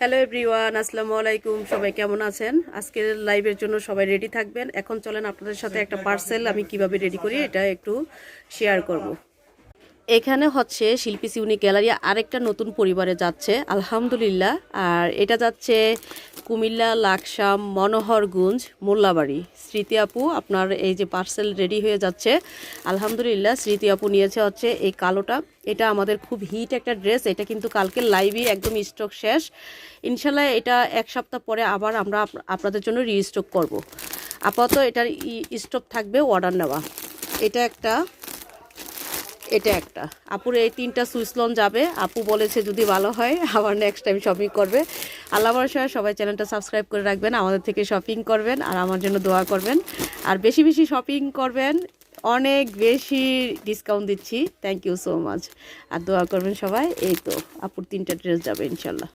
Hello everyone, আসসালামু আলাইকুম। সবাই কেমন আছেন? আজকের লাইভের জন্য সবাই রেডি থাকবেন। এখন চলেন আপনাদের সাথে একটা পার্সেল আমি কিভাবে রেডি করি এটা একটু শেয়ার করব। এখানে হচ্ছে শিল্পী সিউনি গ্যালারি আরেকটা নতুন পরিবারে যাচ্ছে আলহামদুলিল্লাহ। আর এটা যাচ্ছে কুমিল্লা, লাকসাম, মনোহরগঞ্জ, মোল্লাবাড়ি। স্মৃতি আপু আপনার এই যে পার্সেল রেডি হয়ে যাচ্ছে আলহামদুলিল্লাহ। স্মৃতি আপু নিয়েছে হচ্ছে এই কালোটা। এটা আমাদের খুব হিট একটা ড্রেস। এটা কিন্তু কালকে লাইভে একদম স্টক শেষ। ইনশাল্লাহ এটা এক সপ্তাহ পরে আবার আমরা আপনাদের জন্য রিস্টক করব। আপাতত এটার স্টক থাকবে অর্ডার নেওয়া। এটা একটা, এটা একটা। আপুর এই তিনটা সুইচ লন যাবে। আপু বলেছে যদি ভালো হয় আবার নেক্সট টাইম শপিং করবে। আল্লাহ ভরসা। সবাই চ্যানেলটা সাবস্ক্রাইব করে রাখবেন, আমাদের থেকে শপিং করবেন আর আমার জন্য দোয়া করবেন। আর বেশি বেশি শপিং করবেন, অনেক বেশি ডিসকাউন্ট দিচ্ছি। Thank you so much. আর দোয়া করবেন সবাই। এই তো আপুর তিনটা ড্রেস যাবে ইনশাল্লাহ।